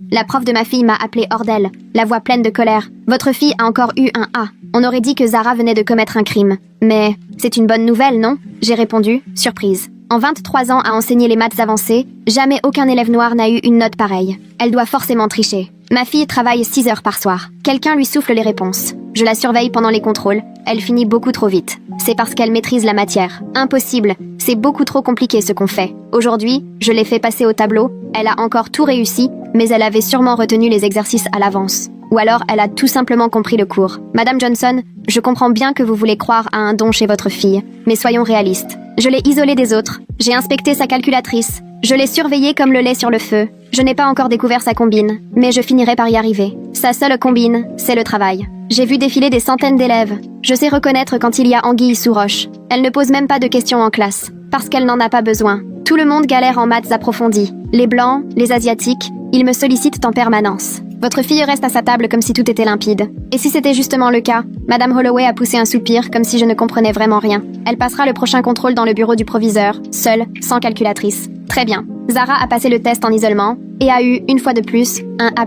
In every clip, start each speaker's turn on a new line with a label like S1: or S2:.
S1: La prof de ma fille m'a appelée hors d'elle, la voix pleine de colère. Votre fille a encore eu un A. On aurait dit que Zara venait de commettre un crime. Mais c'est une bonne nouvelle, non? J'ai répondu, surprise. En 23 ans à enseigner les maths avancées, jamais aucun élève noir n'a eu une note pareille. Elle doit forcément tricher. Ma fille travaille 6 heures par soir. Quelqu'un lui souffle les réponses. Je la surveille pendant les contrôles. Elle finit beaucoup trop vite. C'est parce qu'elle maîtrise la matière. Impossible. C'est beaucoup trop compliqué ce qu'on fait. Aujourd'hui, je l'ai fait passer au tableau. Elle a encore tout réussi, mais elle avait sûrement retenu les exercices à l'avance. Ou alors elle a tout simplement compris le cours. Madame Johnson, je comprends bien que vous voulez croire à un don chez votre fille, mais soyons réalistes. Je l'ai isolée des autres. J'ai inspecté sa calculatrice. Je l'ai surveillée comme le lait sur le feu. Je n'ai pas encore découvert sa combine, mais je finirai par y arriver. Sa seule combine, c'est le travail. J'ai vu défiler des centaines d'élèves. Je sais reconnaître quand il y a anguille sous roche. Elle ne pose même pas de questions en classe, parce qu'elle n'en a pas besoin. Tout le monde galère en maths approfondies. Les blancs, les asiatiques, ils me sollicitent en permanence. Votre fille reste à sa table comme si tout était limpide. Et si c'était justement le cas, Madame Holloway a poussé un soupir comme si je ne comprenais vraiment rien. Elle passera le prochain contrôle dans le bureau du proviseur, seule, sans calculatrice. Très bien. Zara a passé le test en isolement et a eu, une fois de plus, un A+.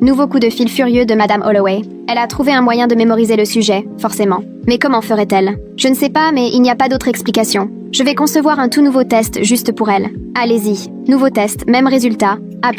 S1: Nouveau coup de fil furieux de Madame Holloway. Elle a trouvé un moyen de mémoriser le sujet, forcément. Mais comment ferait-elle? Je ne sais pas, mais il n'y a pas d'autre explication. Je vais concevoir un tout nouveau test juste pour elle. Allez-y. Nouveau test, même résultat, A+.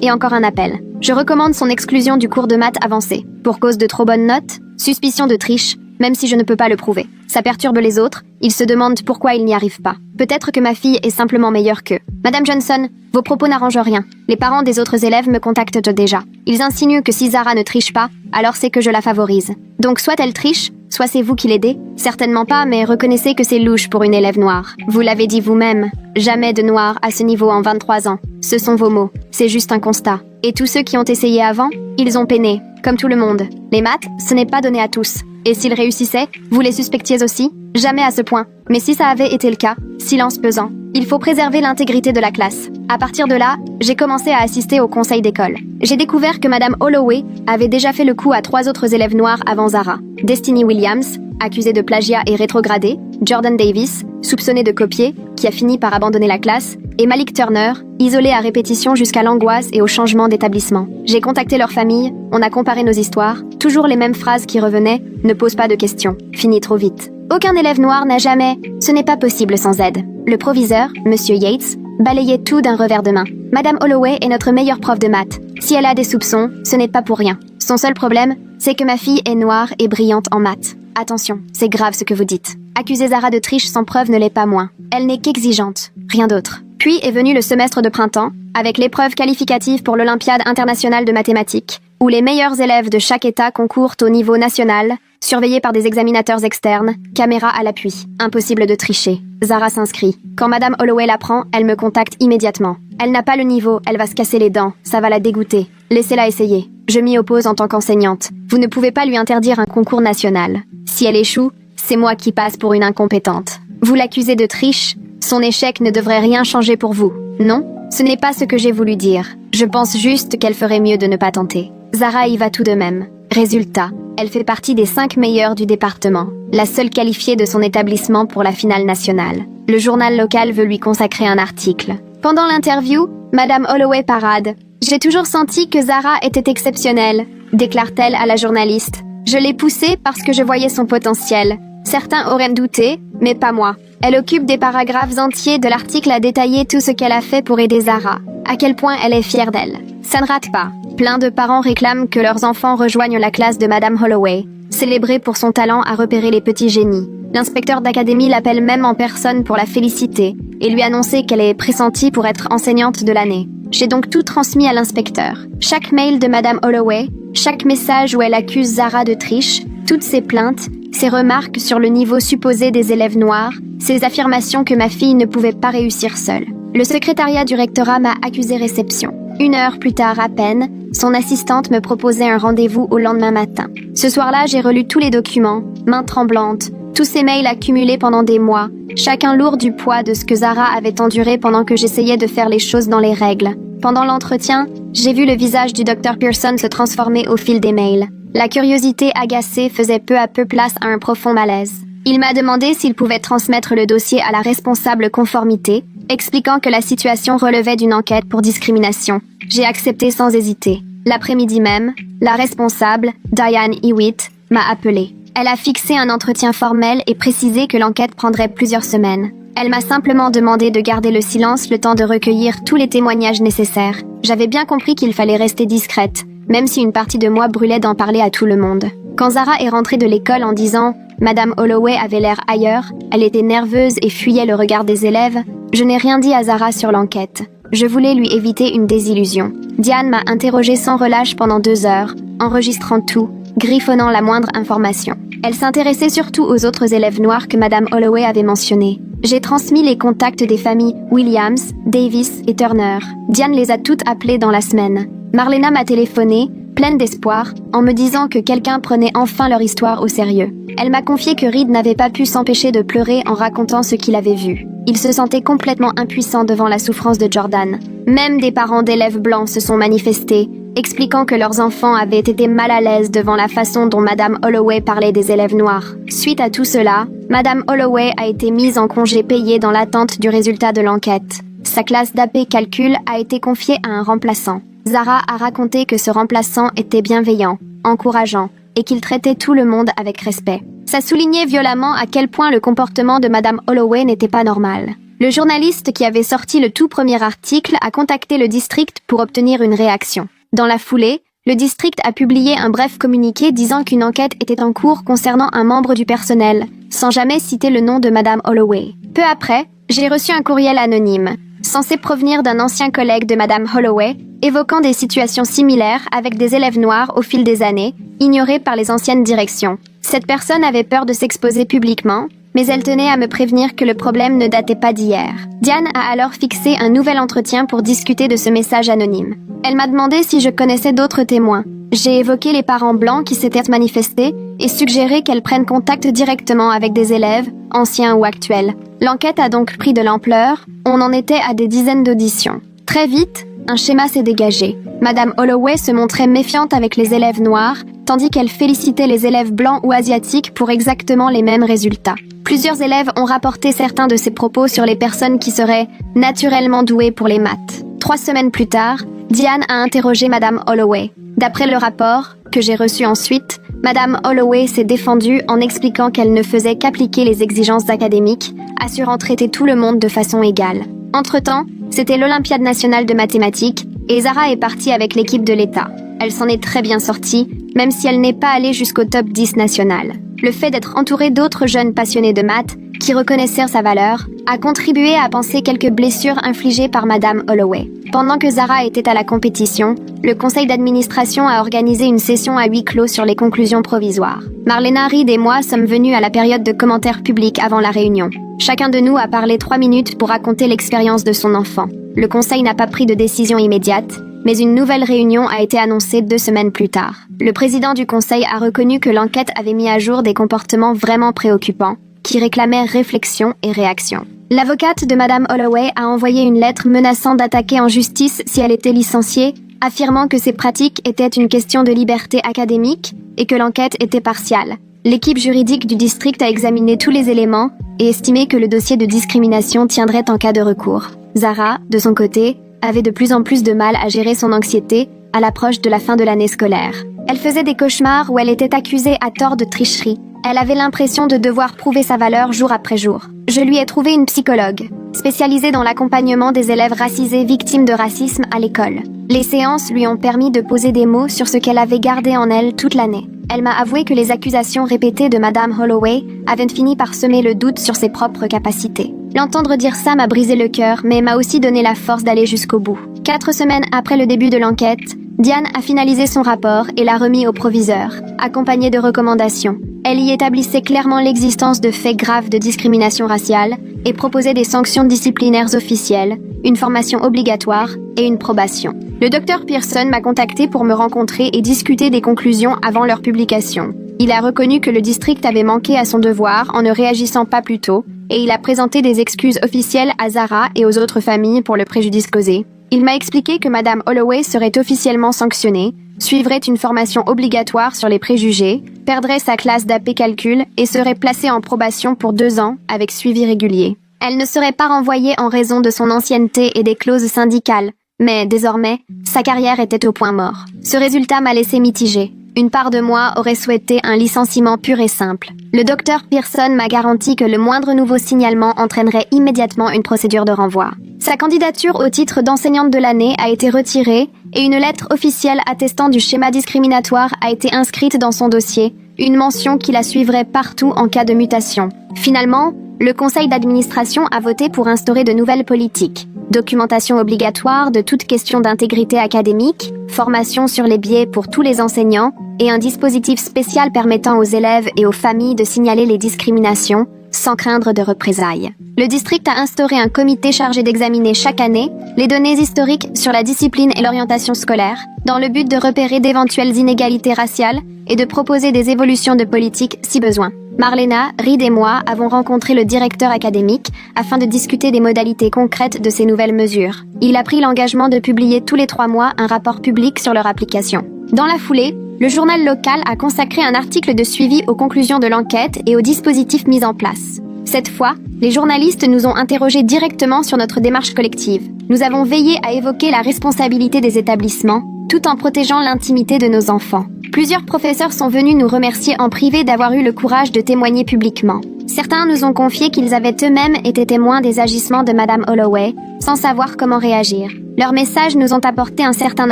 S1: Et encore un appel. Je recommande son exclusion du cours de maths avancé. Pour cause de trop bonnes notes, suspicion de triche, même si je ne peux pas le prouver. Ça perturbe les autres, ils se demandent pourquoi ils n'y arrivent pas. Peut-être que ma fille est simplement meilleure qu'eux. Madame Johnson, vos propos n'arrangent rien. Les parents des autres élèves me contactent déjà. Ils insinuent que si Zara ne triche pas, alors c'est que je la favorise. Donc soit elle triche, soit c'est vous qui l'aidez. Certainement pas, mais reconnaissez que c'est louche pour une élève noire. Vous l'avez dit vous-même, jamais de noir à ce niveau en 23 ans. Ce sont vos mots, c'est juste un constat. Et tous ceux qui ont essayé avant, ils ont peiné, comme tout le monde. Les maths, ce n'est pas donné à tous. Et s'ils réussissaient, vous les suspectiez aussi? Jamais à ce point. Mais si ça avait été le cas, silence pesant. Il faut préserver l'intégrité de la classe. À partir de là, j'ai commencé à assister au conseil d'école. J'ai découvert que Madame Holloway avait déjà fait le coup à 3 autres élèves noirs avant Zara. Destiny Williams, accusée de plagiat et rétrogradée, Jordan Davis, soupçonné de copier, qui a fini par abandonner la classe, et Malik Turner, isolé à répétition jusqu'à l'angoisse et au changement d'établissement. J'ai contacté leur famille, on a comparé nos histoires, toujours les mêmes phrases qui revenaient, ne pose pas de questions, fini trop vite. Aucun élève noir n'a jamais, ce n'est pas possible sans aide. Le proviseur, Monsieur Yates, balayait tout d'un revers de main. Madame Holloway est notre meilleure prof de maths. Si elle a des soupçons, ce n'est pas pour rien. Son seul problème, c'est que ma fille est noire et brillante en maths. Attention, c'est grave ce que vous dites. Accuser Zara de triche sans preuve ne l'est pas moins. Elle n'est qu'exigeante, rien d'autre. Puis est venu le semestre de printemps, avec l'épreuve qualificative pour l'Olympiade internationale de mathématiques, où les meilleurs élèves de chaque État concourent au niveau national, surveillés par des examinateurs externes, caméra à l'appui. Impossible de tricher. Zara s'inscrit. Quand Madame Holloway l'apprend, elle me contacte immédiatement. Elle n'a pas le niveau, elle va se casser les dents, ça va la dégoûter. Laissez-la essayer. Je m'y oppose en tant qu'enseignante. Vous ne pouvez pas lui interdire un concours national. Si elle échoue, c'est moi qui passe pour une incompétente. Vous l'accusez de triche, son échec ne devrait rien changer pour vous, non? Ce n'est pas ce que j'ai voulu dire. Je pense juste qu'elle ferait mieux de ne pas tenter. Zara y va tout de même. Résultat, elle fait partie des 5 meilleures du département, la seule qualifiée de son établissement pour la finale nationale. Le journal local veut lui consacrer un article. Pendant l'interview, Madame Holloway parade. « J'ai toujours senti que Zara était exceptionnelle », déclare-t-elle à la journaliste. « Je l'ai poussée parce que je voyais son potentiel. Certains auraient douté, mais pas moi. Elle occupe des paragraphes entiers de l'article à détailler tout ce qu'elle a fait pour aider Zara, à quel point elle est fière d'elle. Ça ne rate pas. Plein de parents réclament que leurs enfants rejoignent la classe de Madame Holloway, célébrée pour son talent à repérer les petits génies. L'inspecteur d'académie l'appelle même en personne pour la féliciter et lui annoncer qu'elle est pressentie pour être enseignante de l'année. J'ai donc tout transmis à l'inspecteur. Chaque mail de Madame Holloway, chaque message où elle accuse Zara de triche, toutes ses plaintes, ses remarques sur le niveau supposé des élèves noirs, ses affirmations que ma fille ne pouvait pas réussir seule. Le secrétariat du rectorat m'a accusé réception. 1 heure plus tard à peine, son assistante me proposait un rendez-vous au lendemain matin. Ce soir-là, j'ai relu tous les documents, main tremblante, tous ces mails accumulés pendant des mois, chacun lourd du poids de ce que Zara avait enduré pendant que j'essayais de faire les choses dans les règles. Pendant l'entretien, j'ai vu le visage du Dr Pearson se transformer au fil des mails. La curiosité agacée faisait peu à peu place à un profond malaise. Il m'a demandé s'il pouvait transmettre le dossier à la responsable conformité, expliquant que la situation relevait d'une enquête pour discrimination. J'ai accepté sans hésiter. L'après-midi même, la responsable, Diane Hewitt, m'a appelée. Elle a fixé un entretien formel et précisé que l'enquête prendrait plusieurs semaines. Elle m'a simplement demandé de garder le silence le temps de recueillir tous les témoignages nécessaires. J'avais bien compris qu'il fallait rester discrète, même si une partie de moi brûlait d'en parler à tout le monde. Quand Zara est rentrée de l'école en disant « Madame Holloway avait l'air ailleurs », elle était nerveuse et fuyait le regard des élèves, je n'ai rien dit à Zara sur l'enquête. Je voulais lui éviter une désillusion. Diane m'a interrogée sans relâche pendant 2 heures, enregistrant tout, griffonnant la moindre information. Elle s'intéressait surtout aux autres élèves noirs que Madame Holloway avait mentionnés. J'ai transmis les contacts des familles Williams, Davis et Turner. Diane les a toutes appelées dans la semaine. Marlena m'a téléphoné, pleine d'espoir, en me disant que quelqu'un prenait enfin leur histoire au sérieux. Elle m'a confié que Reed n'avait pas pu s'empêcher de pleurer en racontant ce qu'il avait vu. Il se sentait complètement impuissant devant la souffrance de Jordan. Même des parents d'élèves blancs se sont manifestés, expliquant que leurs enfants avaient été mal à l'aise devant la façon dont Madame Holloway parlait des élèves noirs. Suite à tout cela, Madame Holloway a été mise en congé payé dans l'attente du résultat de l'enquête. Sa classe d'AP Calcul a été confiée à un remplaçant. Zara a raconté que ce remplaçant était bienveillant, encourageant, et qu'il traitait tout le monde avec respect. Ça soulignait violemment à quel point le comportement de Madame Holloway n'était pas normal. Le journaliste qui avait sorti le tout premier article a contacté le district pour obtenir une réaction. Dans la foulée, le district a publié un bref communiqué disant qu'une enquête était en cours concernant un membre du personnel, sans jamais citer le nom de Madame Holloway. Peu après, j'ai reçu un courriel anonyme, censé provenir d'un ancien collègue de Madame Holloway, évoquant des situations similaires avec des élèves noirs au fil des années, ignorés par les anciennes directions. Cette personne avait peur de s'exposer publiquement, mais elle tenait à me prévenir que le problème ne datait pas d'hier. Diane a alors fixé un nouvel entretien pour discuter de ce message anonyme. Elle m'a demandé si je connaissais d'autres témoins. J'ai évoqué les parents blancs qui s'étaient manifestés et suggéré qu'elle prenne contact directement avec des élèves, anciens ou actuels. L'enquête a donc pris de l'ampleur, on en était à des dizaines d'auditions. Très vite, un schéma s'est dégagé. Madame Holloway se montrait méfiante avec les élèves noirs, tandis qu'elle félicitait les élèves blancs ou asiatiques pour exactement les mêmes résultats. Plusieurs élèves ont rapporté certains de ses propos sur les personnes qui seraient naturellement douées pour les maths. 3 semaines plus tard, Diane a interrogé Madame Holloway. D'après le rapport, que j'ai reçu ensuite, Madame Holloway s'est défendue en expliquant qu'elle ne faisait qu'appliquer les exigences académiques, assurant traiter tout le monde de façon égale. Entre-temps, c'était l'Olympiade nationale de mathématiques, et Zara est partie avec l'équipe de l'État. Elle s'en est très bien sortie, même si elle n'est pas allée jusqu'au top 10 national. Le fait d'être entourée d'autres jeunes passionnés de maths, qui reconnaissèrent sa valeur, a contribué à panser quelques blessures infligées par Madame Holloway. Pendant que Zara était à la compétition, le conseil d'administration a organisé une session à huis clos sur les conclusions provisoires. Marlena, Reed et moi sommes venus à la période de commentaires publics avant la réunion. Chacun de nous a parlé 3 minutes pour raconter l'expérience de son enfant. Le conseil n'a pas pris de décision immédiate, mais une nouvelle réunion a été annoncée 2 semaines plus tard. Le président du conseil a reconnu que l'enquête avait mis à jour des comportements vraiment préoccupants, qui réclamaient réflexion et réaction. L'avocate de Madame Holloway a envoyé une lettre menaçant d'attaquer en justice si elle était licenciée, affirmant que ces pratiques étaient une question de liberté académique et que l'enquête était partiale. L'équipe juridique du district a examiné tous les éléments et estimé que le dossier de discrimination tiendrait en cas de recours. Zara, de son côté, avait de plus en plus de mal à gérer son anxiété à l'approche de la fin de l'année scolaire. Elle faisait des cauchemars où elle était accusée à tort de tricherie. Elle avait l'impression de devoir prouver sa valeur jour après jour. Je lui ai trouvé une psychologue, spécialisée dans l'accompagnement des élèves racisés victimes de racisme à l'école. Les séances lui ont permis de poser des mots sur ce qu'elle avait gardé en elle toute l'année. Elle m'a avoué que les accusations répétées de Madame Holloway avaient fini par semer le doute sur ses propres capacités. L'entendre dire ça m'a brisé le cœur, mais m'a aussi donné la force d'aller jusqu'au bout. 4 semaines après le début de l'enquête, Diane a finalisé son rapport et l'a remis au proviseur, accompagné de recommandations. Elle y établissait clairement l'existence de faits graves de discrimination raciale et proposait des sanctions disciplinaires officielles, une formation obligatoire et une probation. Le Dr Pearson m'a contacté pour me rencontrer et discuter des conclusions avant leur publication. Il a reconnu que le district avait manqué à son devoir en ne réagissant pas plus tôt, et il a présenté des excuses officielles à Zara et aux autres familles pour le préjudice causé. Il m'a expliqué que Madame Holloway serait officiellement sanctionnée, suivrait une formation obligatoire sur les préjugés, perdrait sa classe d'AP Calcul et serait placée en probation pour 2 ans avec suivi régulier. Elle ne serait pas renvoyée en raison de son ancienneté et des clauses syndicales. Mais désormais, sa carrière était au point mort. Ce résultat m'a laissé mitigée. Une part de moi aurait souhaité un licenciement pur et simple. Le docteur Pearson m'a garanti que le moindre nouveau signalement entraînerait immédiatement une procédure de renvoi. Sa candidature au titre d'enseignante de l'année a été retirée et une lettre officielle attestant du schéma discriminatoire a été inscrite dans son dossier, une mention qui la suivrait partout en cas de mutation. Finalement, le conseil d'administration a voté pour instaurer de nouvelles politiques. Documentation obligatoire de toute question d'intégrité académique, formation sur les biais pour tous les enseignants et un dispositif spécial permettant aux élèves et aux familles de signaler les discriminations sans craindre de représailles. Le district a instauré un comité chargé d'examiner chaque année les données historiques sur la discipline et l'orientation scolaire dans le but de repérer d'éventuelles inégalités raciales et de proposer des évolutions de politique si besoin. Marlena, Reed et moi avons rencontré le directeur académique afin de discuter des modalités concrètes de ces nouvelles mesures. Il a pris l'engagement de publier tous les 3 mois un rapport public sur leur application. Dans la foulée, le journal local a consacré un article de suivi aux conclusions de l'enquête et aux dispositifs mis en place. Cette fois, les journalistes nous ont interrogés directement sur notre démarche collective. Nous avons veillé à évoquer la responsabilité des établissements, tout en protégeant l'intimité de nos enfants. Plusieurs professeurs sont venus nous remercier en privé d'avoir eu le courage de témoigner publiquement. Certains nous ont confié qu'ils avaient eux-mêmes été témoins des agissements de Madame Holloway, sans savoir comment réagir. Leurs messages nous ont apporté un certain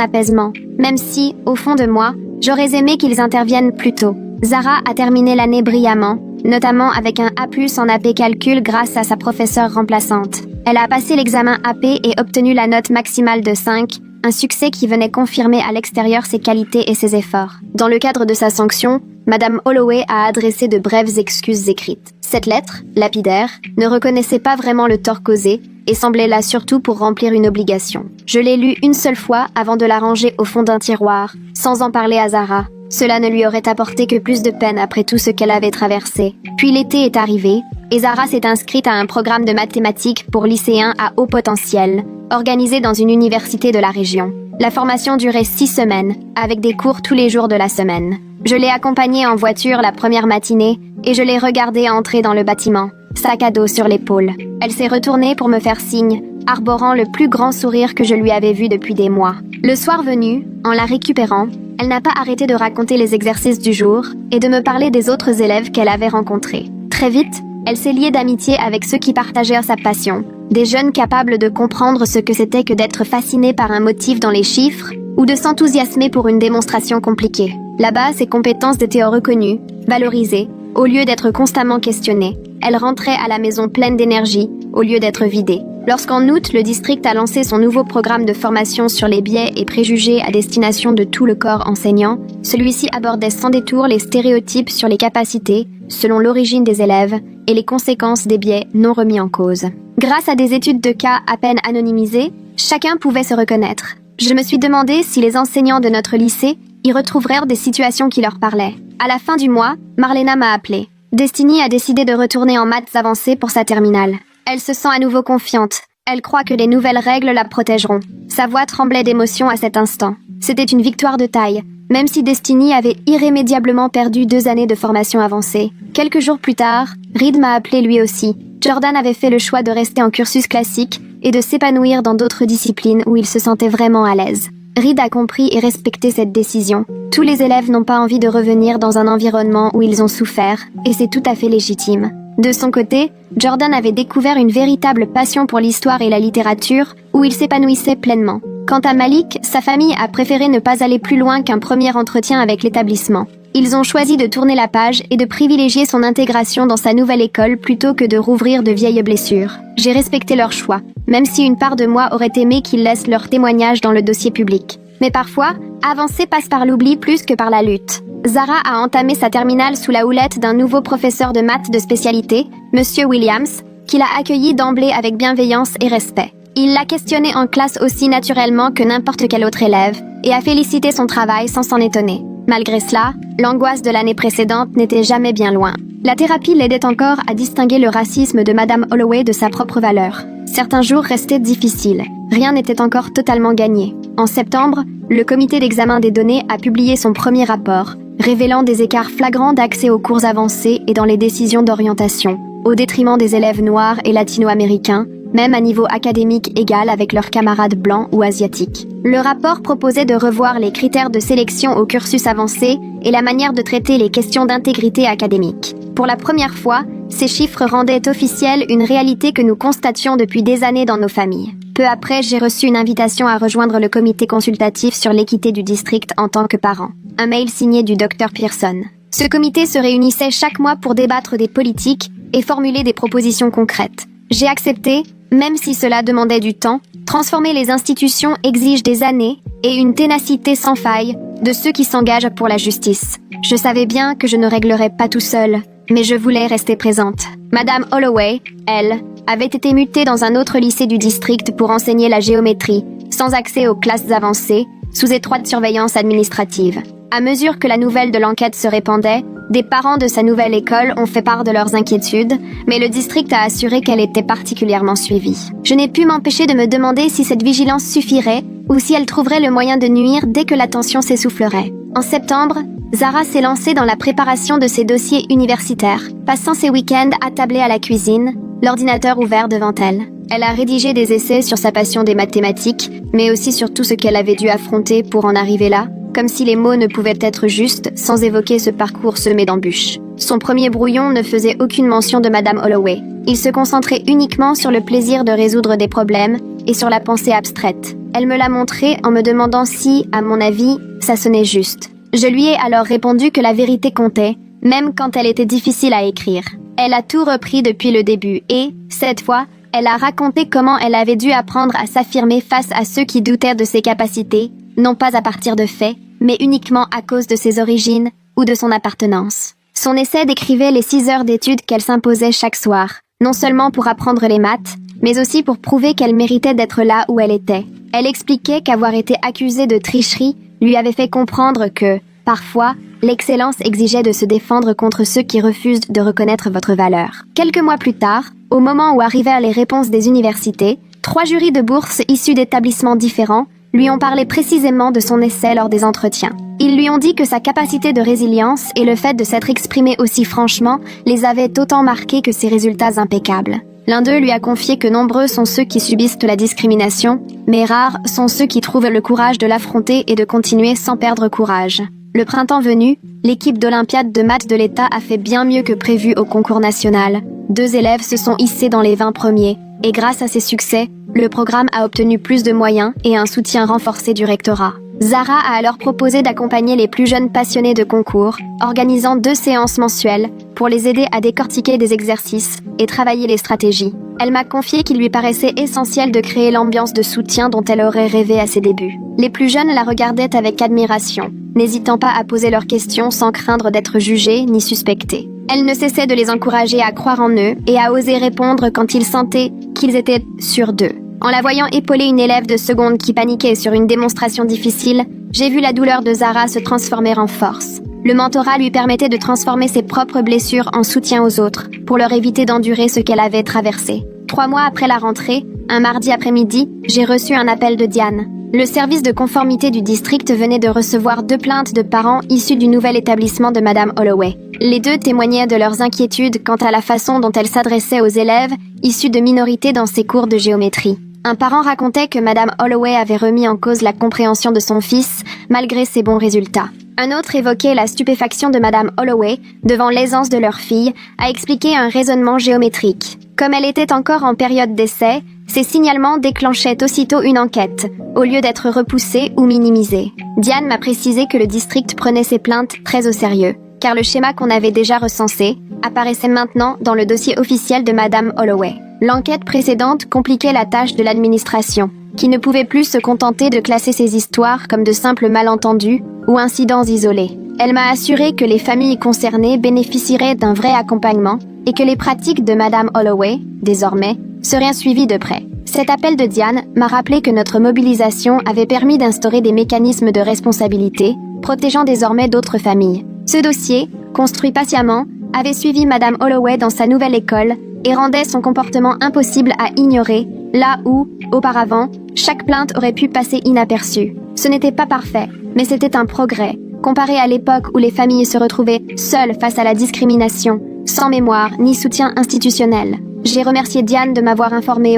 S1: apaisement, même si, au fond de moi, j'aurais aimé qu'ils interviennent plus tôt. Zara a terminé l'année brillamment, notamment avec un A+ en AP Calcul grâce à sa professeure remplaçante. Elle a passé l'examen AP et obtenu la note maximale de 5, un succès qui venait confirmer à l'extérieur ses qualités et ses efforts. Dans le cadre de sa sanction, Madame Holloway a adressé de brèves excuses écrites. Cette lettre, lapidaire, ne reconnaissait pas vraiment le tort causé et semblait là surtout pour remplir une obligation. Je l'ai lue une seule fois avant de la ranger au fond d'un tiroir, sans en parler à Zara. Cela ne lui aurait apporté que plus de peine après tout ce qu'elle avait traversé. Puis l'été est arrivé, et Zara s'est inscrite à un programme de mathématiques pour lycéens à haut potentiel, organisé dans une université de la région. La formation durait 6 semaines, avec des cours tous les jours de la semaine. Je l'ai accompagnée en voiture la première matinée, et je l'ai regardée entrer dans le bâtiment, sac à dos sur l'épaule. Elle s'est retournée pour me faire signe, arborant le plus grand sourire que je lui avais vu depuis des mois. Le soir venu, en la récupérant, elle n'a pas arrêté de raconter les exercices du jour et de me parler des autres élèves qu'elle avait rencontrés. Très vite, elle s'est liée d'amitié avec ceux qui partageaient sa passion, des jeunes capables de comprendre ce que c'était que d'être fascinés par un motif dans les chiffres ou de s'enthousiasmer pour une démonstration compliquée. Là-bas, ses compétences étaient reconnues, valorisées, au lieu d'être constamment questionnées. Elle rentrait à la maison pleine d'énergie, au lieu d'être vidée. Lorsqu'en août, le district a lancé son nouveau programme de formation sur les biais et préjugés à destination de tout le corps enseignant, celui-ci abordait sans détour les stéréotypes sur les capacités, selon l'origine des élèves, et les conséquences des biais non remis en cause. Grâce à des études de cas à peine anonymisées, chacun pouvait se reconnaître. Je me suis demandé si les enseignants de notre lycée y retrouvèrent des situations qui leur parlaient. À la fin du mois, Marlena m'a appelée. Destiny a décidé de retourner en maths avancées pour sa terminale. Elle se sent à nouveau confiante. Elle croit que les nouvelles règles la protégeront. Sa voix tremblait d'émotion à cet instant. C'était une victoire de taille, même si Destiny avait irrémédiablement perdu 2 années de formation avancée. Quelques jours plus tard, Reed m'a appelé lui aussi. Jordan avait fait le choix de rester en cursus classique et de s'épanouir dans d'autres disciplines où il se sentait vraiment à l'aise. Reed a compris et respecté cette décision. Tous les élèves n'ont pas envie de revenir dans un environnement où ils ont souffert, et c'est tout à fait légitime. De son côté, Jordan avait découvert une véritable passion pour l'histoire et la littérature, où il s'épanouissait pleinement. Quant à Malik, sa famille a préféré ne pas aller plus loin qu'un premier entretien avec l'établissement. Ils ont choisi de tourner la page et de privilégier son intégration dans sa nouvelle école plutôt que de rouvrir de vieilles blessures. J'ai respecté leur choix, même si une part de moi aurait aimé qu'ils laissent leur témoignage dans le dossier public. Mais parfois, avancer passe par l'oubli plus que par la lutte. Zara a entamé sa terminale sous la houlette d'un nouveau professeur de maths de spécialité, Monsieur Williams, qui l'a accueilli d'emblée avec bienveillance et respect. Il l'a questionné en classe aussi naturellement que n'importe quel autre élève, et a félicité son travail sans s'en étonner. Malgré cela, l'angoisse de l'année précédente n'était jamais bien loin. La thérapie l'aidait encore à distinguer le racisme de Madame Holloway de sa propre valeur. Certains jours restaient difficiles. Rien n'était encore totalement gagné. En septembre, le comité d'examen des données a publié son premier rapport, révélant des écarts flagrants d'accès aux cours avancés et dans les décisions d'orientation. au détriment des élèves noirs et latino-américains, même à niveau académique égal avec leurs camarades blancs ou asiatiques. Le rapport proposait de revoir les critères de sélection au cursus avancé et la manière de traiter les questions d'intégrité académique. Pour la première fois, ces chiffres rendaient officielle une réalité que nous constations depuis des années dans nos familles. Peu après, j'ai reçu une invitation à rejoindre le comité consultatif sur l'équité du district en tant que parent. Un mail signé du Dr Pearson. Ce comité se réunissait chaque mois pour débattre des politiques et formuler des propositions concrètes. J'ai accepté, même si cela demandait du temps. Transformer les institutions exige des années et une ténacité sans faille de ceux qui s'engagent pour la justice. Je savais bien que je ne réglerais pas tout seul, mais je voulais rester présente. Madame Holloway, elle, avait été mutée dans un autre lycée du district pour enseigner la géométrie, sans accès aux classes avancées, sous étroite surveillance administrative. À mesure que la nouvelle de l'enquête se répandait, des parents de sa nouvelle école ont fait part de leurs inquiétudes, mais le district a assuré qu'elle était particulièrement suivie. Je n'ai pu m'empêcher de me demander si cette vigilance suffirait ou si elle trouverait le moyen de nuire dès que la tension s'essoufflerait. En septembre, Zara s'est lancée dans la préparation de ses dossiers universitaires, passant ses week-ends attablés à la cuisine, l'ordinateur ouvert devant elle. Elle a rédigé des essais sur sa passion des mathématiques, mais aussi sur tout ce qu'elle avait dû affronter pour en arriver là, comme si les mots ne pouvaient être justes sans évoquer ce parcours semé d'embûches. Son premier brouillon ne faisait aucune mention de Madame Holloway. Il se concentrait uniquement sur le plaisir de résoudre des problèmes et sur la pensée abstraite. Elle me l'a montré en me demandant si, à mon avis, ça sonnait juste. Je lui ai alors répondu que la vérité comptait, même quand elle était difficile à écrire. Elle a tout repris depuis le début et, cette fois, elle a raconté comment elle avait dû apprendre à s'affirmer face à ceux qui doutaient de ses capacités, non pas à partir de faits, mais uniquement à cause de ses origines ou de son appartenance. Son essai décrivait les 6 heures d'études qu'elle s'imposait chaque soir, non seulement pour apprendre les maths, mais aussi pour prouver qu'elle méritait d'être là où elle était. Elle expliquait qu'avoir été accusée de tricherie lui avait fait comprendre que, parfois, l'excellence exigeait de se défendre contre ceux qui refusent de reconnaître votre valeur. Quelques mois plus tard, au moment où arrivèrent les réponses des universités, 3 jurys de bourses issus d'établissements différents lui ont parlé précisément de son essai lors des entretiens. Ils lui ont dit que sa capacité de résilience et le fait de s'être exprimé aussi franchement les avaient autant marqués que ses résultats impeccables. L'un d'eux lui a confié que nombreux sont ceux qui subissent la discrimination, mais rares sont ceux qui trouvent le courage de l'affronter et de continuer sans perdre courage. Le printemps venu, l'équipe d'Olympiade de maths de l'État a fait bien mieux que prévu au concours national. 2 élèves se sont hissés dans les 20 premiers, et grâce à ces succès, le programme a obtenu plus de moyens et un soutien renforcé du rectorat. Zara a alors proposé d'accompagner les plus jeunes passionnés de concours, organisant 2 séances mensuelles pour les aider à décortiquer des exercices et travailler les stratégies. Elle m'a confié qu'il lui paraissait essentiel de créer l'ambiance de soutien dont elle aurait rêvé à ses débuts. Les plus jeunes la regardaient avec admiration, n'hésitant pas à poser leurs questions sans craindre d'être jugés ni suspectés. Elle ne cessait de les encourager à croire en eux et à oser répondre quand ils sentaient qu'ils étaient sûrs d'eux. En la voyant épauler une élève de seconde qui paniquait sur une démonstration difficile, j'ai vu la douleur de Zara se transformer en force. Le mentorat lui permettait de transformer ses propres blessures en soutien aux autres, pour leur éviter d'endurer ce qu'elle avait traversé. 3 mois après la rentrée, un mardi après-midi, j'ai reçu un appel de Diane. Le service de conformité du district venait de recevoir 2 plaintes de parents issus du nouvel établissement de Madame Holloway. Les 2 témoignaient de leurs inquiétudes quant à la façon dont elle s'adressait aux élèves issus de minorités dans ses cours de géométrie. Un parent racontait que Madame Holloway avait remis en cause la compréhension de son fils, malgré ses bons résultats. Un autre évoquait la stupéfaction de Madame Holloway devant l'aisance de leur fille, à expliquer un raisonnement géométrique. Comme elle était encore en période d'essai, ces signalements déclenchaient aussitôt une enquête, au lieu d'être repoussés ou minimisés. Diane m'a précisé que le district prenait ces plaintes très au sérieux, car le schéma qu'on avait déjà recensé apparaissait maintenant dans le dossier officiel de Madame Holloway. L'enquête précédente compliquait la tâche de l'administration, qui ne pouvait plus se contenter de classer ces histoires comme de simples malentendus ou incidents isolés. Elle m'a assuré que les familles concernées bénéficieraient d'un vrai accompagnement et que les pratiques de Madame Holloway, désormais, seraient suivies de près. Cet appel de Diane m'a rappelé que notre mobilisation avait permis d'instaurer des mécanismes de responsabilité, protégeant désormais d'autres familles. Ce dossier, construit patiemment, avait suivi Madame Holloway dans sa nouvelle école et rendait son comportement impossible à ignorer, là où, auparavant, chaque plainte aurait pu passer inaperçue. Ce n'était pas parfait, mais c'était un progrès, comparé à l'époque où les familles se retrouvaient seules face à la discrimination, sans mémoire ni soutien institutionnel. J'ai remercié Diane de m'avoir informé,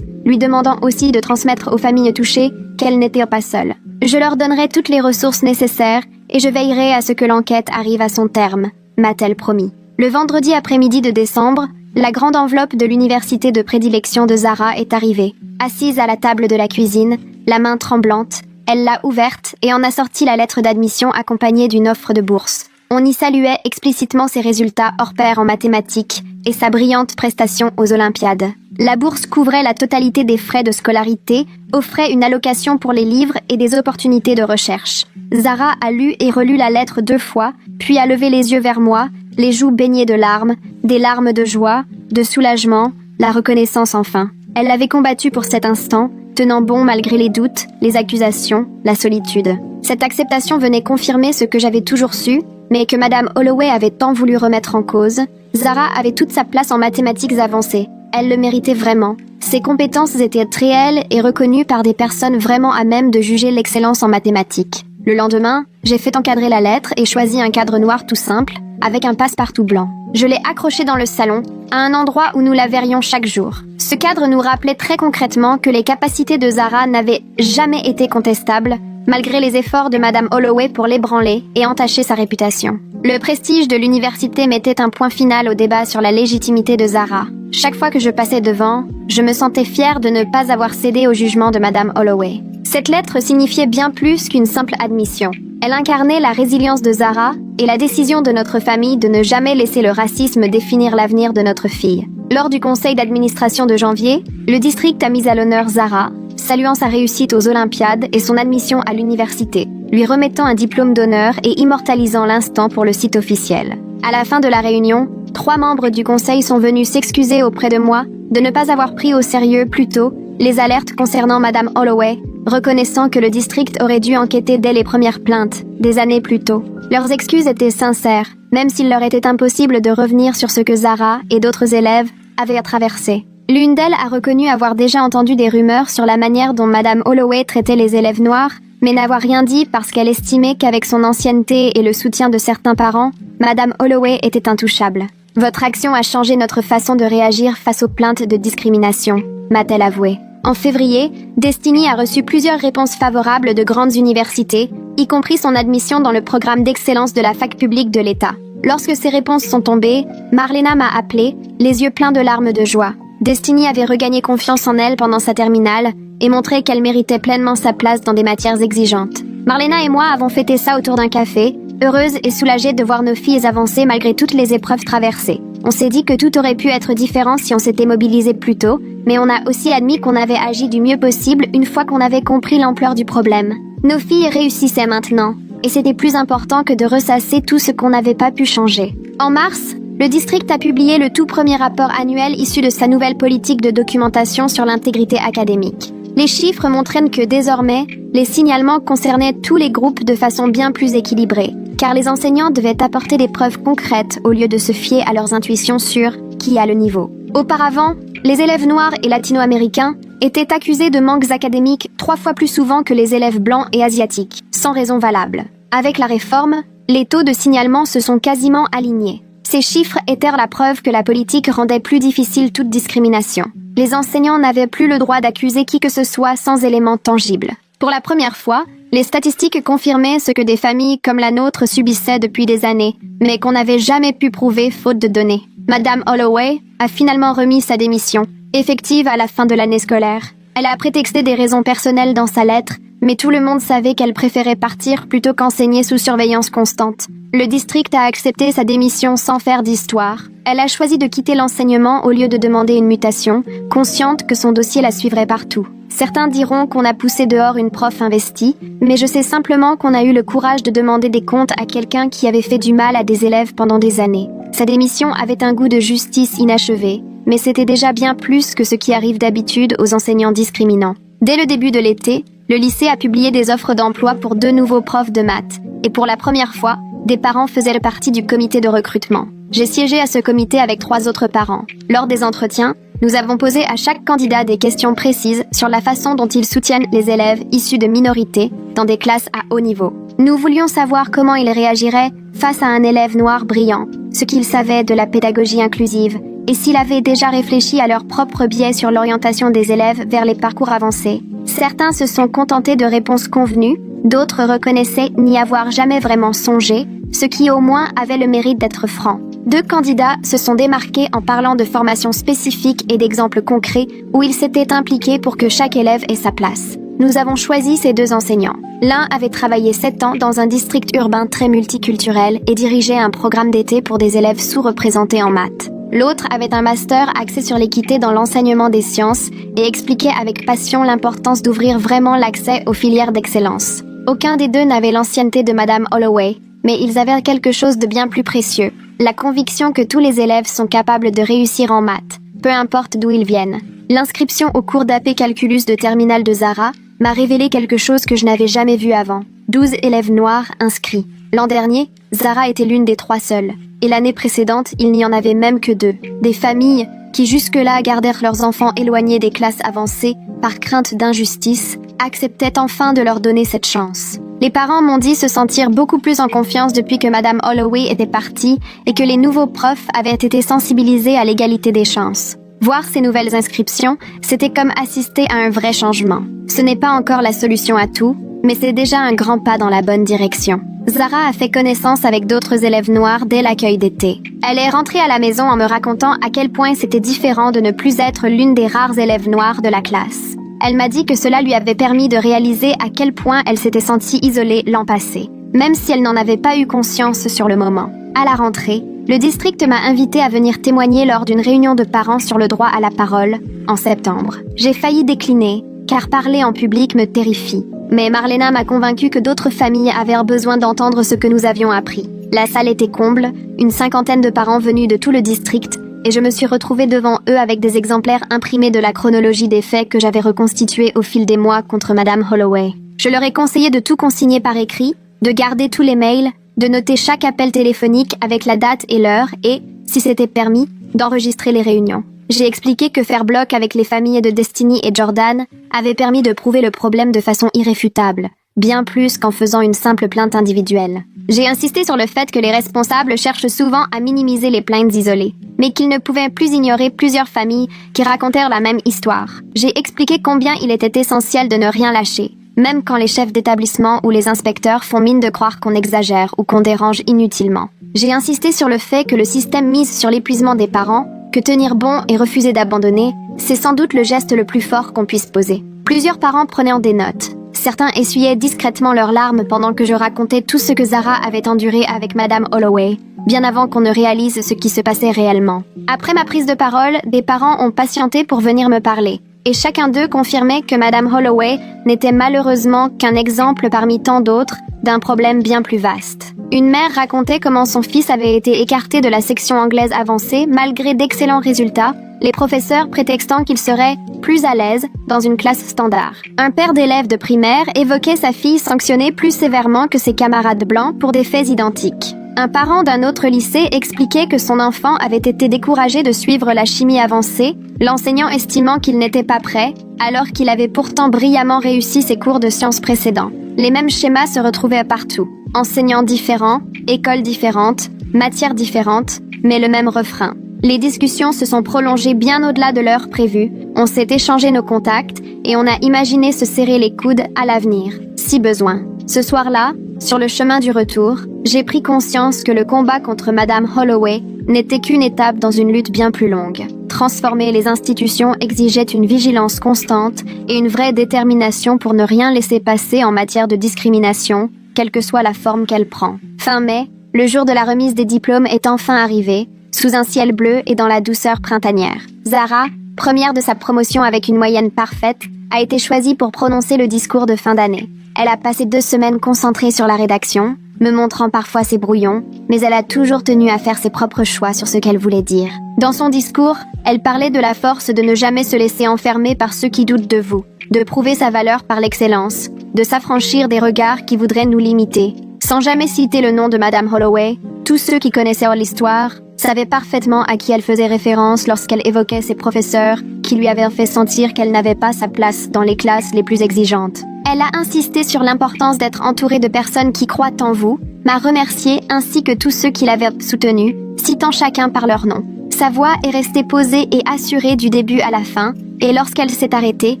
S1: lui demandant aussi de transmettre aux familles touchées qu'elles n'étaient pas seules. Je leur donnerai toutes les ressources nécessaires et je veillerai à ce que l'enquête arrive à son terme, m'a-t-elle promis. Le vendredi après-midi de décembre, la grande enveloppe de l'université de prédilection de Zara est arrivée. Assise à la table de la cuisine, la main tremblante, elle l'a ouverte et en a sorti la lettre d'admission accompagnée d'une offre de bourse. On y saluait explicitement ses résultats hors pair en mathématiques et sa brillante prestation aux Olympiades. La bourse couvrait la totalité des frais de scolarité, offrait une allocation pour les livres et des opportunités de recherche. Zara a lu et relu la lettre 2 fois, puis a levé les yeux vers moi, les joues baignées de larmes, des larmes de joie, de soulagement, la reconnaissance enfin. Elle l'avait combattu pour cet instant, tenant bon malgré les doutes, les accusations, la solitude. Cette acceptation venait confirmer ce que j'avais toujours su, mais que Madame Holloway avait tant voulu remettre en cause. Zara avait toute sa place en mathématiques avancées. Elle le méritait vraiment. Ses compétences étaient réelles et reconnues par des personnes vraiment à même de juger l'excellence en mathématiques. Le lendemain, j'ai fait encadrer la lettre et choisi un cadre noir tout simple, avec un passe-partout blanc. Je l'ai accroché dans le salon, à un endroit où nous la verrions chaque jour. Ce cadre nous rappelait très concrètement que les capacités de Zara n'avaient jamais été contestables, malgré les efforts de Madame Holloway pour l'ébranler et entacher sa réputation. Le prestige de l'université mettait un point final au débat sur la légitimité de Zara. Chaque fois que je passais devant, je me sentais fière de ne pas avoir cédé au jugement de Madame Holloway. Cette lettre signifiait bien plus qu'une simple admission. Elle incarnait la résilience de Zara et la décision de notre famille de ne jamais laisser le racisme définir l'avenir de notre fille. Lors du conseil d'administration de janvier, le district a mis à l'honneur Zara, saluant sa réussite aux Olympiades et son admission à l'université, lui remettant un diplôme d'honneur et immortalisant l'instant pour le site officiel. À la fin de la réunion, 3 membres du conseil sont venus s'excuser auprès de moi de ne pas avoir pris au sérieux plus tôt les alertes concernant Madame Holloway, reconnaissant que le district aurait dû enquêter dès les premières plaintes, des années plus tôt. Leurs excuses étaient sincères, même s'il leur était impossible de revenir sur ce que Zara et d'autres élèves avaient traversé. L'une d'elles a reconnu avoir déjà entendu des rumeurs sur la manière dont Madame Holloway traitait les élèves noirs, mais n'avoir rien dit parce qu'elle estimait qu'avec son ancienneté et le soutien de certains parents, Madame Holloway était intouchable. Votre action a changé notre façon de réagir face aux plaintes de discrimination, m'a-t-elle avoué. En février, Destiny a reçu plusieurs réponses favorables de grandes universités, y compris son admission dans le programme d'excellence de la fac publique de l'État. Lorsque ces réponses sont tombées, Marlena m'a appelée, les yeux pleins de larmes de joie. Destiny avait regagné confiance en elle pendant sa terminale et montré qu'elle méritait pleinement sa place dans des matières exigeantes. Marlena et moi avons fêté ça autour d'un café, heureuses et soulagées de voir nos filles avancer malgré toutes les épreuves traversées. On s'est dit que tout aurait pu être différent si on s'était mobilisé plus tôt, mais on a aussi admis qu'on avait agi du mieux possible une fois qu'on avait compris l'ampleur du problème. Nos filles réussissaient maintenant, et c'était plus important que de ressasser tout ce qu'on n'avait pas pu changer. En mars, le district a publié le tout premier rapport annuel issu de sa nouvelle politique de documentation sur l'intégrité académique. Les chiffres montraient que désormais, les signalements concernaient tous les groupes de façon bien plus équilibrée, car les enseignants devaient apporter des preuves concrètes au lieu de se fier à leurs intuitions sur qui a le niveau. Auparavant, les élèves noirs et latino-américains étaient accusés de manques académiques 3 fois plus souvent que les élèves blancs et asiatiques, sans raison valable. Avec la réforme, les taux de signalement se sont quasiment alignés. Ces chiffres étaient la preuve que la politique rendait plus difficile toute discrimination. Les enseignants n'avaient plus le droit d'accuser qui que ce soit sans éléments tangibles. Pour la première fois, les statistiques confirmaient ce que des familles comme la nôtre subissaient depuis des années, mais qu'on n'avait jamais pu prouver faute de données. Madame Holloway a finalement remis sa démission, effective à la fin de l'année scolaire. Elle a prétexté des raisons personnelles dans sa lettre, mais tout le monde savait qu'elle préférait partir plutôt qu'enseigner sous surveillance constante. Le district a accepté sa démission sans faire d'histoire. Elle a choisi de quitter l'enseignement au lieu de demander une mutation, consciente que son dossier la suivrait partout. Certains diront qu'on a poussé dehors une prof investie, mais je sais simplement qu'on a eu le courage de demander des comptes à quelqu'un qui avait fait du mal à des élèves pendant des années. Sa démission avait un goût de justice inachevé, mais c'était déjà bien plus que ce qui arrive d'habitude aux enseignants discriminants. Dès le début de l'été, le lycée a publié des offres d'emploi pour 2 nouveaux profs de maths, et pour la première fois, des parents faisaient partie du comité de recrutement. J'ai siégé à ce comité avec 3 autres parents. Lors des entretiens, nous avons posé à chaque candidat des questions précises sur la façon dont ils soutiennent les élèves issus de minorités dans des classes à haut niveau. Nous voulions savoir comment il réagirait face à un élève noir brillant, ce qu'il savait de la pédagogie inclusive, et s'il avait déjà réfléchi à leur propre biais sur l'orientation des élèves vers les parcours avancés. Certains se sont contentés de réponses convenues, d'autres reconnaissaient n'y avoir jamais vraiment songé, ce qui au moins avait le mérite d'être franc. 2 candidats se sont démarqués en parlant de formations spécifiques et d'exemples concrets où ils s'étaient impliqués pour que chaque élève ait sa place. Nous avons choisi ces 2 enseignants. L'un avait travaillé 7 ans dans un district urbain très multiculturel et dirigeait un programme d'été pour des élèves sous-représentés en maths. L'autre avait un master axé sur l'équité dans l'enseignement des sciences et expliquait avec passion l'importance d'ouvrir vraiment l'accès aux filières d'excellence. Aucun des 2 n'avait l'ancienneté de Madame Holloway, mais ils avaient quelque chose de bien plus précieux, la conviction que tous les élèves sont capables de réussir en maths, peu importe d'où ils viennent. L'inscription au cours d'AP Calculus de terminale de Zara m'a révélé quelque chose que je n'avais jamais vu avant. 12 élèves noirs inscrits. L'an dernier, Zara était l'une des 3 seules. Et l'année précédente, il n'y en avait même que 2. Des familles qui jusque-là gardèrent leurs enfants éloignés des classes avancées par crainte d'injustice, acceptaient enfin de leur donner cette chance. Les parents m'ont dit se sentir beaucoup plus en confiance depuis que Madame Holloway était partie et que les nouveaux profs avaient été sensibilisés à l'égalité des chances. Voir ces nouvelles inscriptions, c'était comme assister à un vrai changement. Ce n'est pas encore la solution à tout, mais c'est déjà un grand pas dans la bonne direction. Zara a fait connaissance avec d'autres élèves noirs dès l'accueil d'été. Elle est rentrée à la maison en me racontant à quel point c'était différent de ne plus être l'une des rares élèves noires de la classe. Elle m'a dit que cela lui avait permis de réaliser à quel point elle s'était sentie isolée l'an passé, même si elle n'en avait pas eu conscience sur le moment. À la rentrée, le district m'a invitée à venir témoigner lors d'une réunion de parents sur le droit à la parole, en septembre. J'ai failli décliner, car parler en public me terrifie. Mais Marlena m'a convaincue que d'autres familles avaient besoin d'entendre ce que nous avions appris. La salle était comble, une 50aine de parents venus de tout le district, et je me suis retrouvée devant eux avec des exemplaires imprimés de la chronologie des faits que j'avais reconstitués au fil des mois contre Madame Holloway. Je leur ai conseillé de tout consigner par écrit, de garder tous les mails, de noter chaque appel téléphonique avec la date et l'heure et, si c'était permis, d'enregistrer les réunions. J'ai expliqué que faire bloc avec les familles de Destiny et Jordan avait permis de prouver le problème de façon irréfutable, bien plus qu'en faisant une simple plainte individuelle. J'ai insisté sur le fait que les responsables cherchent souvent à minimiser les plaintes isolées, mais qu'ils ne pouvaient plus ignorer plusieurs familles qui racontèrent la même histoire. J'ai expliqué combien il était essentiel de ne rien lâcher, même quand les chefs d'établissement ou les inspecteurs font mine de croire qu'on exagère ou qu'on dérange inutilement. J'ai insisté sur le fait que le système mise sur l'épuisement des parents, que tenir bon et refuser d'abandonner, c'est sans doute le geste le plus fort qu'on puisse poser. Plusieurs parents prenaient des notes. Certains essuyaient discrètement leurs larmes pendant que je racontais tout ce que Zara avait enduré avec Madame Holloway, bien avant qu'on ne réalise ce qui se passait réellement. Après ma prise de parole, des parents ont patienté pour venir me parler, et chacun d'eux confirmait que Madame Holloway n'était malheureusement qu'un exemple parmi tant d'autres d'un problème bien plus vaste. Une mère racontait comment son fils avait été écarté de la section anglaise avancée malgré d'excellents résultats, les professeurs prétextant qu'il serait plus à l'aise dans une classe standard. Un père d'élève de primaire évoquait sa fille sanctionnée plus sévèrement que ses camarades blancs pour des faits identiques. Un parent d'un autre lycée expliquait que son enfant avait été découragé de suivre la chimie avancée, l'enseignant estimant qu'il n'était pas prêt, alors qu'il avait pourtant brillamment réussi ses cours de sciences précédents. Les mêmes schémas se retrouvaient partout. Enseignants différents, écoles différentes, matières différentes, mais le même refrain. Les discussions se sont prolongées bien au-delà de l'heure prévue, on s'est échangé nos contacts et on a imaginé se serrer les coudes à l'avenir, si besoin. Ce soir-là, sur le chemin du retour, j'ai pris conscience que le combat contre Madame Holloway n'était qu'une étape dans une lutte bien plus longue. Transformer les institutions exigeait une vigilance constante et une vraie détermination pour ne rien laisser passer en matière de discrimination, quelle que soit la forme qu'elle prend. Fin mai, le jour de la remise des diplômes est enfin arrivé, sous un ciel bleu et dans la douceur printanière. Zara, première de sa promotion avec une moyenne parfaite, a été choisie pour prononcer le discours de fin d'année. Elle a passé 2 semaines concentrée sur la rédaction, me montrant parfois ses brouillons, mais elle a toujours tenu à faire ses propres choix sur ce qu'elle voulait dire. Dans son discours, elle parlait de la force de ne jamais se laisser enfermer par ceux qui doutent de vous, de prouver sa valeur par l'excellence, de s'affranchir des regards qui voudraient nous limiter, Sans jamais citer le nom de Madame Holloway, tous ceux qui connaissaient l'histoire savaient parfaitement à qui elle faisait référence lorsqu'elle évoquait ses professeurs qui lui avaient fait sentir qu'elle n'avait pas sa place dans les classes les plus exigeantes. Elle a insisté sur l'importance d'être entourée de personnes qui croient en vous, m'a remercié ainsi que tous ceux qui l'avaient soutenu, citant chacun par leur nom. Sa voix est restée posée et assurée du début à la fin, et lorsqu'elle s'est arrêtée,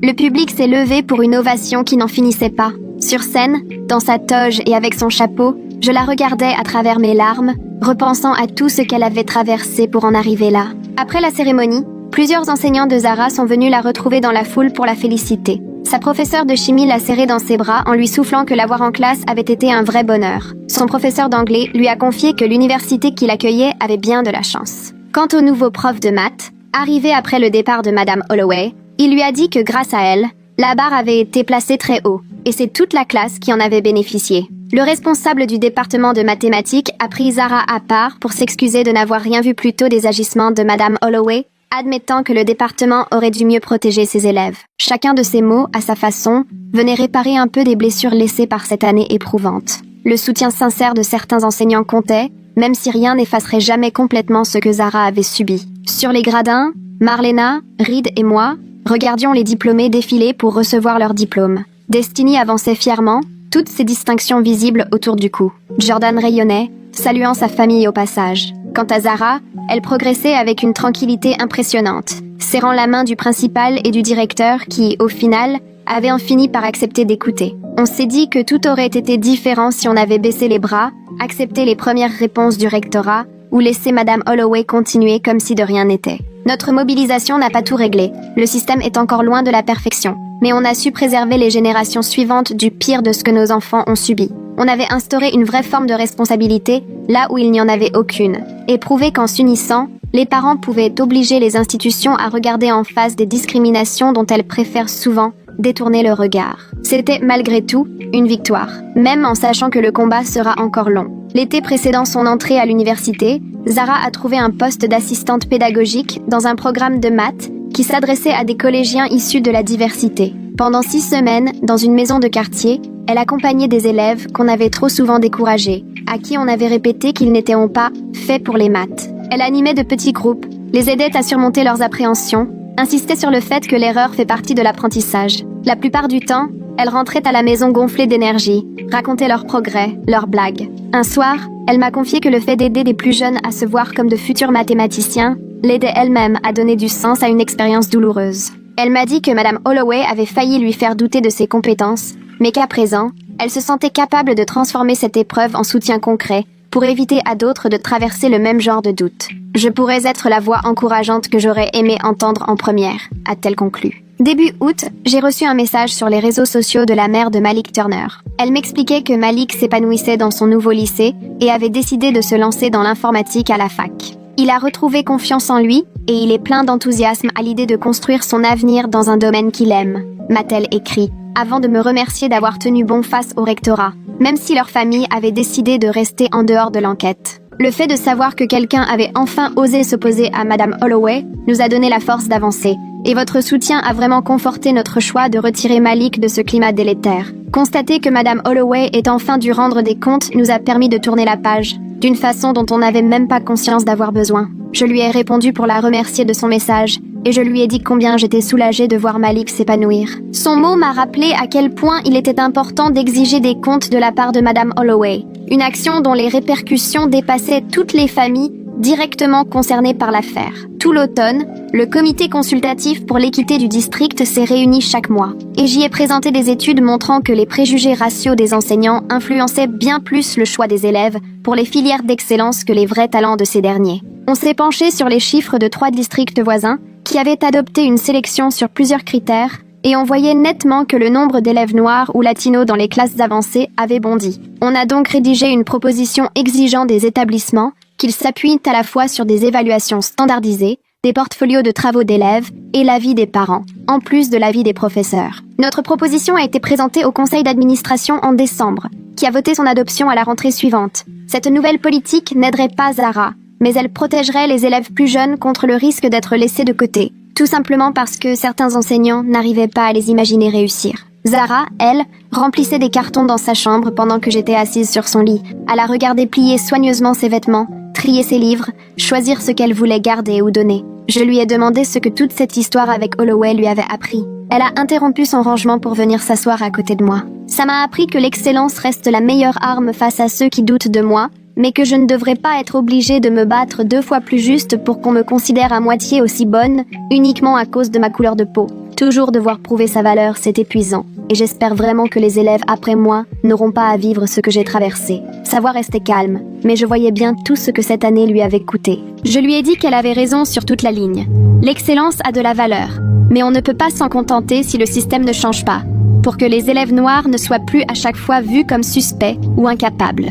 S1: le public s'est levé pour une ovation qui n'en finissait pas. Sur scène, dans sa toge et avec son chapeau, je la regardais à travers mes larmes, repensant à tout ce qu'elle avait traversé pour en arriver là. Après la cérémonie, plusieurs enseignants de Zara sont venus la retrouver dans la foule pour la féliciter. Sa professeure de chimie l'a serrée dans ses bras en lui soufflant que l'avoir en classe avait été un vrai bonheur. Son professeur d'anglais lui a confié que l'université qui l'accueillait avait bien de la chance. Quant au nouveau prof de maths, arrivé après le départ de Madame Holloway, il lui a dit que grâce à elle, la barre avait été placée très haut, et c'est toute la classe qui en avait bénéficié. Le responsable du département de mathématiques a pris Zara à part pour s'excuser de n'avoir rien vu plus tôt des agissements de Madame Holloway, admettant que le département aurait dû mieux protéger ses élèves. Chacun de ces mots, à sa façon, venait réparer un peu des blessures laissées par cette année éprouvante. Le soutien sincère de certains enseignants comptait, même si rien n'effacerait jamais complètement ce que Zara avait subi. Sur les gradins, Marlena, Reed et moi regardions les diplômés défiler pour recevoir leur diplôme. Destiny avançait fièrement, toutes ses distinctions visibles autour du cou. Jordan rayonnait, saluant sa famille au passage. Quant à Zara, elle progressait avec une tranquillité impressionnante, serrant la main du principal et du directeur qui, au final, avaient en fini par accepter d'écouter. On s'est dit que tout aurait été différent si on avait baissé les bras, accepté les premières réponses du rectorat ou laissé Madame Holloway continuer comme si de rien n'était. Notre mobilisation n'a pas tout réglé. Le système est encore loin de la perfection. Mais on a su préserver les générations suivantes du pire de ce que nos enfants ont subi. On avait instauré une vraie forme de responsabilité là où il n'y en avait aucune, et prouvé qu'en s'unissant, les parents pouvaient obliger les institutions à regarder en face des discriminations dont elles préfèrent souvent détourner le regard. C'était malgré tout une victoire, même en sachant que le combat sera encore long. L'été précédant son entrée à l'université, Zara a trouvé un poste d'assistante pédagogique dans un programme de maths qui s'adressait à des collégiens issus de la diversité. Pendant 6 semaines, dans une maison de quartier, elle accompagnait des élèves qu'on avait trop souvent découragés, à qui on avait répété qu'ils n'étaient pas faits pour les maths. Elle animait de petits groupes, les aidait à surmonter leurs appréhensions, insistait sur le fait que l'erreur fait partie de l'apprentissage. La plupart du temps, elle rentrait à la maison gonflée d'énergie, racontait leurs progrès, leurs blagues. Un soir, elle m'a confié que le fait d'aider les plus jeunes à se voir comme de futurs mathématiciens l'aidait elle-même à donner du sens à une expérience douloureuse. Elle m'a dit que Madame Holloway avait failli lui faire douter de ses compétences, mais qu'à présent, elle se sentait capable de transformer cette épreuve en soutien concret pour éviter à d'autres de traverser le même genre de doute. Je pourrais être la voix encourageante que j'aurais aimé entendre en première, a-t-elle conclu. Début août, j'ai reçu un message sur les réseaux sociaux de la mère de Malik Turner. Elle m'expliquait que Malik s'épanouissait dans son nouveau lycée et avait décidé de se lancer dans l'informatique à la fac. Il a retrouvé confiance en lui et il est plein d'enthousiasme à l'idée de construire son avenir dans un domaine qu'il aime, m'a-t-elle écrit, avant de me remercier d'avoir tenu bon face au rectorat, même si leur famille avait décidé de rester en dehors de l'enquête. Le fait de savoir que quelqu'un avait enfin osé s'opposer à Madame Holloway nous a donné la force d'avancer, et votre soutien a vraiment conforté notre choix de retirer Malik de ce climat délétère. Constater que Madame Holloway ait enfin dû rendre des comptes nous a permis de tourner la page, d'une façon dont on n'avait même pas conscience d'avoir besoin. Je lui ai répondu pour la remercier de son message, et je lui ai dit combien j'étais soulagée de voir Malik s'épanouir. Son mot m'a rappelé à quel point il était important d'exiger des comptes de la part de Madame Holloway, une action dont les répercussions dépassaient toutes les familles directement concernées par l'affaire. Tout l'automne, le comité consultatif pour l'équité du district s'est réuni chaque mois, et j'y ai présenté des études montrant que les préjugés raciaux des enseignants influençaient bien plus le choix des élèves pour les filières d'excellence que les vrais talents de ces derniers. On s'est penché sur les chiffres de 3 districts voisins qui avaient adopté une sélection sur plusieurs critères, et on voyait nettement que le nombre d'élèves noirs ou latinos dans les classes avancées avait bondi. On a donc rédigé une proposition exigeant des établissements qu'ils s'appuient à la fois sur des évaluations standardisées, des portfolios de travaux d'élèves et l'avis des parents, en plus de l'avis des professeurs. Notre proposition a été présentée au conseil d'administration en décembre, qui a voté son adoption à la rentrée suivante. Cette nouvelle politique n'aiderait pas Zara, mais elle protégerait les élèves plus jeunes contre le risque d'être laissés de côté, tout simplement parce que certains enseignants n'arrivaient pas à les imaginer réussir. Zara, elle, remplissait des cartons dans sa chambre pendant que j'étais assise sur son lit, à la regarder plier soigneusement ses vêtements, trier ses livres, choisir ce qu'elle voulait garder ou donner. Je lui ai demandé ce que toute cette histoire avec Holloway lui avait appris. Elle a interrompu son rangement pour venir s'asseoir à côté de moi. Ça m'a appris que l'excellence reste la meilleure arme face à ceux qui doutent de moi, mais que je ne devrais pas être obligée de me battre 2 fois plus juste pour qu'on me considère à moitié aussi bonne, uniquement à cause de ma couleur de peau. Toujours devoir prouver sa valeur, c'est épuisant, et j'espère vraiment que les élèves après moi n'auront pas à vivre ce que j'ai traversé. Sa voix restait calme, mais je voyais bien tout ce que cette année lui avait coûté. Je lui ai dit qu'elle avait raison sur toute la ligne. L'excellence a de la valeur, mais on ne peut pas s'en contenter si le système ne change pas, pour que les élèves noirs ne soient plus à chaque fois vus comme suspects ou incapables.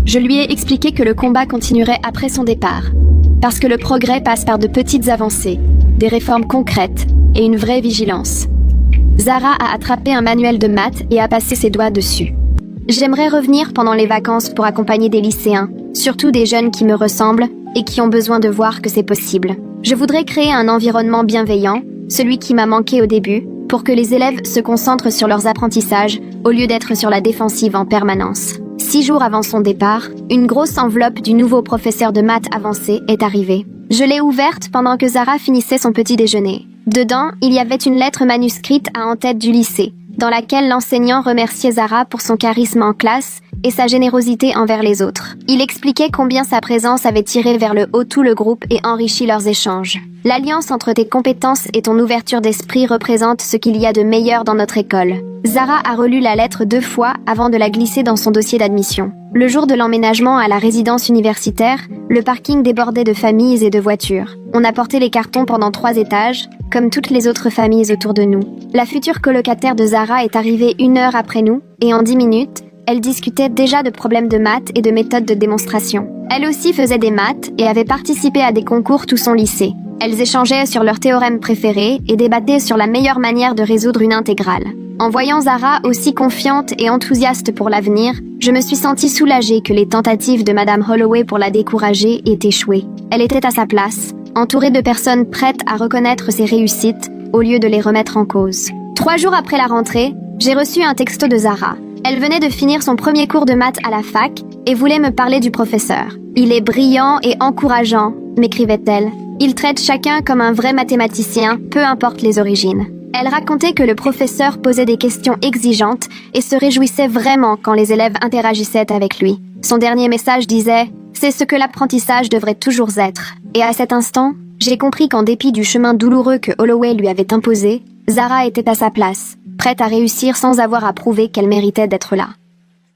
S1: Je lui ai expliqué que le combat continuerait après son départ, parce que le progrès passe par de petites avancées, des réformes concrètes et une vraie vigilance. Zara a attrapé un manuel de maths et a passé ses doigts dessus. J'aimerais revenir pendant les vacances pour accompagner des lycéens, surtout des jeunes qui me ressemblent et qui ont besoin de voir que c'est possible. Je voudrais créer un environnement bienveillant, celui qui m'a manqué au début, pour que les élèves se concentrent sur leurs apprentissages au lieu d'être sur la défensive en permanence. 6 jours avant son départ, une grosse enveloppe du nouveau professeur de maths avancé est arrivée. Je l'ai ouverte pendant que Zara finissait son petit déjeuner. Dedans, il y avait une lettre manuscrite à en-tête du lycée, dans laquelle l'enseignant remerciait Zara pour son charisme en classe et sa générosité envers les autres. Il expliquait combien sa présence avait tiré vers le haut tout le groupe et enrichi leurs échanges. L'alliance entre tes compétences et ton ouverture d'esprit représente ce qu'il y a de meilleur dans notre école. Zara a relu la lettre 2 fois avant de la glisser dans son dossier d'admission. Le jour de l'emménagement à la résidence universitaire, le parking débordait de familles et de voitures. On a porté les cartons pendant 3 étages, comme toutes les autres familles autour de nous. La future colocataire de Zara est arrivée 1 heure après nous, et en 10 minutes, elle discutait déjà de problèmes de maths et de méthodes de démonstration. Elle aussi faisait des maths et avait participé à des concours tout son lycée. Elles échangeaient sur leurs théorèmes préférés et débattaient sur la meilleure manière de résoudre une intégrale. En voyant Zara aussi confiante et enthousiaste pour l'avenir, je me suis sentie soulagée que les tentatives de Madame Holloway pour la décourager aient échoué. Elle était à sa place, entourée de personnes prêtes à reconnaître ses réussites au lieu de les remettre en cause. 3 jours après la rentrée, j'ai reçu un texto de Zara. Elle venait de finir son premier cours de maths à la fac et voulait me parler du professeur. « Il est brillant et encourageant », m'écrivait-elle. « Il traite chacun comme un vrai mathématicien, peu importe les origines. » Elle racontait que le professeur posait des questions exigeantes et se réjouissait vraiment quand les élèves interagissaient avec lui. Son dernier message disait « C'est ce que l'apprentissage devrait toujours être ». Et à cet instant, j'ai compris qu'en dépit du chemin douloureux que Holloway lui avait imposé, Zara était à sa place, prête à réussir sans avoir à prouver qu'elle méritait d'être là.